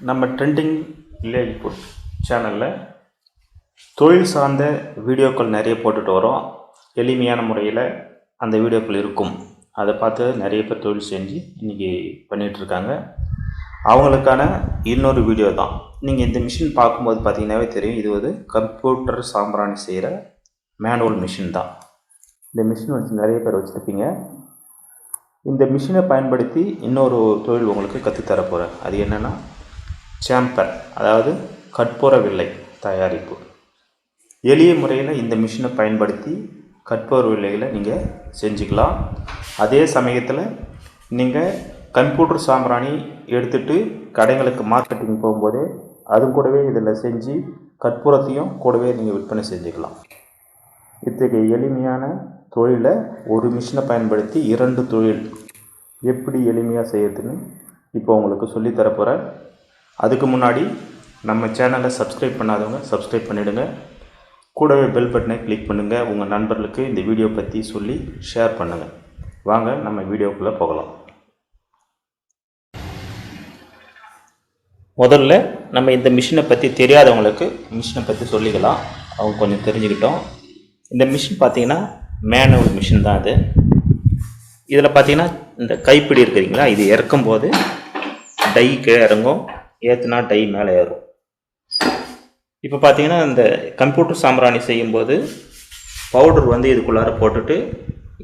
நம்ம trending village food சேனலில் தொழில் சார்ந்த வீடியோக்கள் நிறைய போட்டுட்டு வரோம். எளிமையான முறையில் அந்த வீடியோக்கள் இருக்கும். அதை பார்த்து நிறைய பேர் தொழில் செஞ்சு இன்றைக்கி பண்ணிகிட்ருக்காங்க. அவங்களுக்கான இன்னொரு வீடியோ தான். நீங்கள் இந்த மிஷின் பார்க்கும்போது பார்த்தீங்கன்னாவே தெரியும், இது வந்து கம்ப்யூட்டர் சாம்பிராணி செய்கிற மேனுவல் மிஷின் தான். இந்த மிஷின் வச்சு நிறைய பேர் வச்சுருப்பீங்க. இந்த மிஷினை பயன்படுத்தி இன்னொரு தொழில் உங்களுக்கு கற்றுத்தர போகிறேன். அது என்னென்னா சேம்பர், அதாவது கற்பூர வில்லை தயாரிப்பு. எளிய முறையில் இந்த மிஷினை பயன்படுத்தி கற்பூர வில்லைகளை நீங்கள் செஞ்சுக்கலாம். அதே சமயத்தில் நீங்கள் கம்ப்யூட்டர் சாம்பிராணி எடுத்துகிட்டு கடைகளுக்கு மார்க்கெட்டிங் போகும்போதே அது கூடவே இதில் செஞ்சு கற்பூரத்தையும் கூடவே நீங்கள் விற்பனை செஞ்சுக்கலாம். இத்தகைய எளிமையான தொழிலை ஒரு மிஷினை பயன்படுத்தி 2 தொழில் எப்படி எளிமையாக செய்யறதுன்னு இப்போ உங்களுக்கு சொல்லித்தரப்போகிறேன். அதுக்கு முன்னாடி நம்ம சேனலை சப்ஸ்கிரைப் பண்ணாதவங்க சப்ஸ்கிரைப் பண்ணிவிடுங்க. கூடவே பெல் பட்டனை கிளிக் பண்ணுங்கள். உங்கள் நண்பர்களுக்கு இந்த வீடியோ பற்றி சொல்லி ஷேர் பண்ணுங்கள். வாங்க நம்ம வீடியோக்குள்ளே போகலாம். முதல்ல நம்ம இந்த மிஷினை பற்றி தெரியாதவங்களுக்கு மிஷினை பற்றி சொல்லிக்கலாம். அவங்க கொஞ்சம் தெரிஞ்சுக்கிட்டோம். இந்த மிஷின் பார்த்திங்கன்னா மேனுவல் மிஷின் தான். அது இதில் பார்த்திங்கன்னா இந்த கைப்பிடி இருக்கிறீங்களா, இது இறக்கும்போது டை கீழே இறங்கும், ஏற்றுனா டை மேலே ஏறும். இப்போ பார்த்தீங்கன்னா இந்த கம்ப்யூட்டர் சாம்பிராணி செய்யும்போது பவுடர் வந்து இதுக்குள்ளார போட்டுட்டு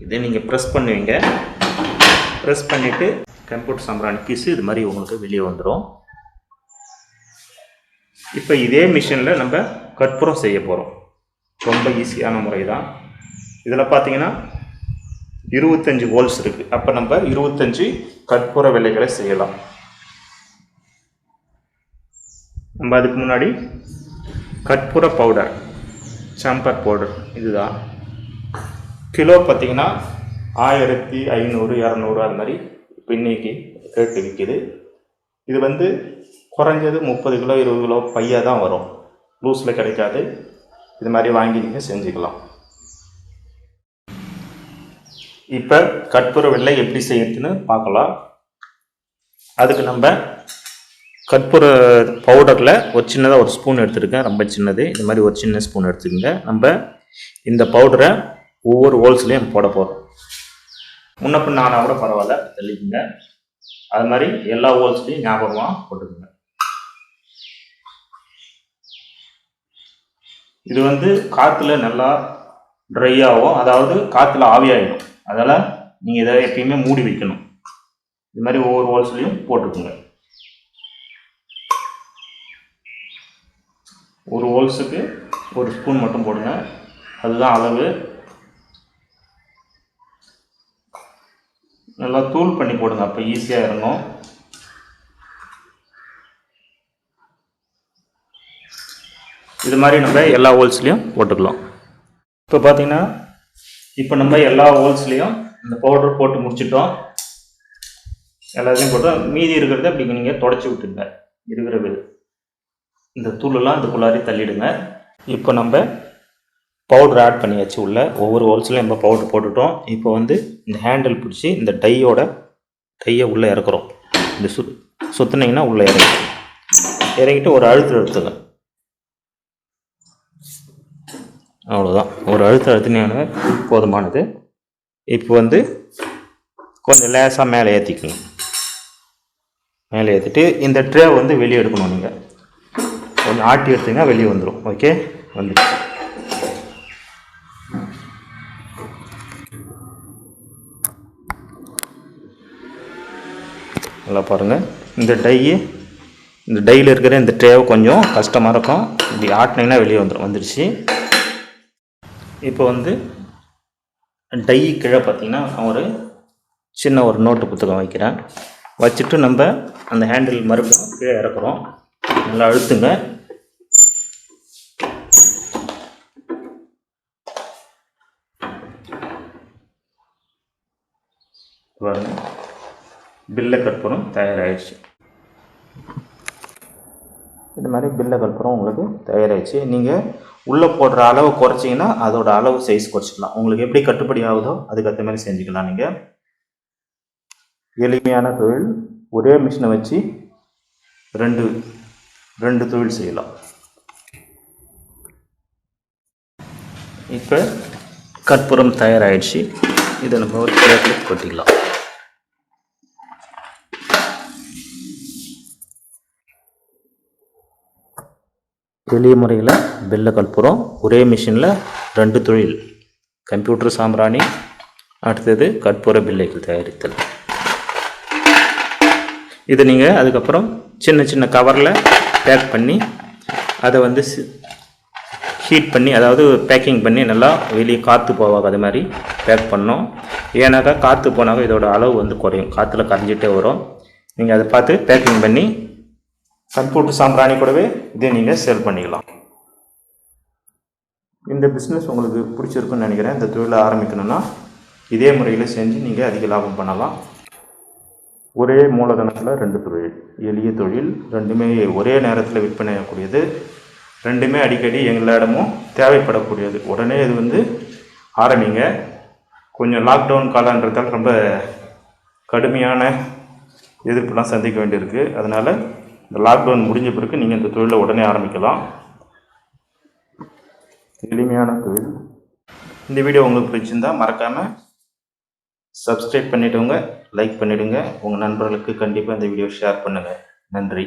இதை நீங்கள் ப்ரெஸ் பண்ணுவீங்க. ப்ரெஸ் பண்ணிவிட்டு கம்ப்யூட்டர் சாம்பிராணி பீஸு இது மாதிரி உங்களுக்கு வெளியே வந்துடும். இப்போ இதே மிஷினில் நம்ம கற்பூரம் செய்ய போகிறோம். ரொம்ப ஈஸியான முறை தான். இதில் பார்த்தீங்கன்னா 25 வோல்ட்ஸ் இருக்குது. அப்போ நம்ம 25 கற்பூர வில்லைகளை செய்யலாம். நம்ம அதுக்கு முன்னாடி கற்பூர பவுடர், சாம்பர் பவுடர் இதுதான். கிலோ பார்த்திங்கன்னா 1500 200 அது மாதிரி இப்போ இன்றைக்கி ரேட்டு விற்கிது. இது வந்து குறைஞ்சது 30 கிலோ 20 கிலோ பையாக தான் வரும், லூஸில் கிடைக்காது. இது மாதிரி வாங்கி நீங்கள் செஞ்சுக்கலாம். இப்போ கற்பூர வில்லை எப்படி செய்யறதுன்னு பார்க்கலாம். அதுக்கு நம்ம கற்பூர பவுடரில் ஒரு சின்னதாக ஒரு ஸ்பூன் எடுத்துருக்கேன், ரொம்ப சின்னது. இந்த மாதிரி ஒரு சின்ன ஸ்பூன் எடுத்துக்கோங்க. நம்ம இந்த பவுடரை ஒவ்வொரு ஹோல்ஸ்லேயும் போட போகிறோம். முன்ன பின்ன ஆனால் கூட பரவாயில்ல, தெளிக்குங்க. அது மாதிரி எல்லா ஹோல்ஸ்லையும் ஞாபகமாக போட்டுக்கோங்க. இது வந்து காற்றுல நல்லா ட்ரை ஆகும், அதாவது காற்றுல ஆவியாகிடும். அதனால் நீங்கள் இதை எப்பயுமே மூடி வைக்கணும். இது மாதிரி ஒவ்வொரு ஹோல்ஸ்லையும் போட்டுக்கோங்க. ஒரு ஹோல்ஸுக்கு ஒரு ஸ்பூன் மட்டும் போடுங்க, அதுதான் அளவு. நல்லா தூள் பண்ணி போடுங்க, அப்போ ஈஸியாக இறங்கும். இது மாதிரி நம்ம எல்லா ஹோல்ஸ்லையும் போட்டுக்கலாம். இப்போ பார்த்தீங்கன்னா இப்போ நம்ம எல்லா ஹோல்ஸ்லையும் இந்த பவுடர் போட்டு முடிச்சிட்டோம். எல்லாத்தையும் போட்டு மீதி இருக்கிறத அப்படி நீங்கள் தொடச்சி விட்டுங்க. இருக்கிற இந்த தூளெல்லாம் இதுக்குள்ளாரி தள்ளிடுங்க. இப்போ நம்ம பவுடர் ஆட் பண்ணியாச்சு உள்ள. ஒவ்வொரு ஹோல்ஸ்லையும் நம்ம பவுடர் போட்டுட்டோம். இப்போ வந்து இந்த ஹேண்டில் பிடிச்சி இந்த டையை உள்ளே இறக்குறோம். இந்த சுற்றினீங்கன்னா உள்ளே இறங்கிட்டு ஒரு அழுத்துங்க. அவ்வளோதான், ஒரு அழுத்தினீங்கன்னா போதுமானது. இப்போ வந்து கொஞ்சம் லேசாக மேலே ஏற்றிக்கணும். மேலே ஏற்றிட்டு இந்த ட்ரே வந்து வெளியே எடுக்கணும். நீங்கள் கொஞ்சம் ஆட்டி எடுத்தீங்கன்னா வெளியே வந்துடும். ஓகே, வந்துடுச்சு. நல்லா பாருங்கள். இந்த டையில் இருக்கிற இந்த ட்ரேவை கொஞ்சம் கஷ்டமாக இருக்கும். இப்படி ஆட்டினீங்கன்னா வெளியே வந்துடுச்சு. இப்போ வந்து டை கீழே பார்த்தீங்கன்னா ஒரு சின்ன ஒரு நோட்டு புத்தகம் வைக்கிறேன். வச்சுட்டு நம்ம அந்த ஹேண்டில் மறுபடியும் கீழே இறக்குறோம். நல்லா அழுத்துங்க. பாருங்க, பில்லை கற்பூரம் தயாராகிடுச்சு. இது மாதிரி பில்லை கற்பூரம் உங்களுக்கு தயாராகிடுச்சு. நீங்கள் உள்ளே போடுற அளவு குறைச்சிங்கன்னா அதோட அளவு சைஸ் குறைச்சிக்கலாம். உங்களுக்கு எப்படி கட்டுப்படி ஆகுதோ அதுக்கேற்ற மாதிரி செஞ்சுக்கலாம். நீங்கள் எளிமையான தொழில், ஒரே மிஷினை வச்சு ரெண்டு தொழில் செய்யலாம். இப்போ கற்பூரம் தயாராகிடுச்சு. இதை நம்ம ஒரு பிளேட்டில் கொட்டிக்கலாம். எளிய முறையில் வெள்ளை கற்பூரம் ஒரே மிஷினில் 2 தொழில், கம்ப்யூட்டர் சாம்பிராணி, அடுத்தது கற்பூர பிள்ளைகள் தயாரித்தல். இதை நீங்கள் அதுக்கப்புறம் சின்ன சின்ன கவரில் பேக் பண்ணி அதை ஹீட் பண்ணி, அதாவது பேக்கிங் பண்ணி நல்லா வெளியே காற்று போவாங்க அது மாதிரி பேக் பண்ணோம். ஏன்னாக்கா காற்று போனாக்கா இதோட அளவு குறையும், காற்றுல கரைஞ்சிட்டே வரும். நீங்கள் அதை பார்த்து பேக்கிங் பண்ணி கம்ப்யூட்டர் சாம்பிராணி கூடவே இதை நீங்கள் சேல் பண்ணிக்கலாம். இந்த பிஸ்னஸ் உங்களுக்கு பிடிச்சிருக்குன்னு நினைக்கிறேன். இந்த தொழிலை ஆரம்பிக்கணும்னா இதே முறையில் செஞ்சு நீங்கள் அதிக லாபம் பண்ணலாம். ஒரே மூலதனத்தில் 2 தொழில், எளிய தொழில், ரெண்டுமே ஒரே நேரத்தில் விற்பனை ஆகக்கூடியது, ரெண்டுமே அடிக்கடி எங்களிடமும் தேவைப்படக்கூடியது. உடனே இது ஆரம்பிங்க. கொஞ்சம் லாக்டவுன் காலன்றதால் ரொம்ப கடுமையான எதிர்ப்புலாம் சந்திக்க வேண்டியிருக்கு. அதனால் இந்த லாக்டவுன் முடிஞ்ச பிறகு நீங்கள் இந்த தொழிலை உடனே ஆரம்பிக்கலாம். எளிமையான தொழில். இந்த வீடியோ உங்களுக்கு பிடிச்சிருந்தால் மறக்காமல் சப்ஸ்கிரைப் பண்ணிவிடுங்க, லைக் பண்ணிவிடுங்க. உங்கள் நண்பர்களுக்கு கண்டிப்பாக இந்த வீடியோ ஷேர் பண்ணுங்கள். நன்றி.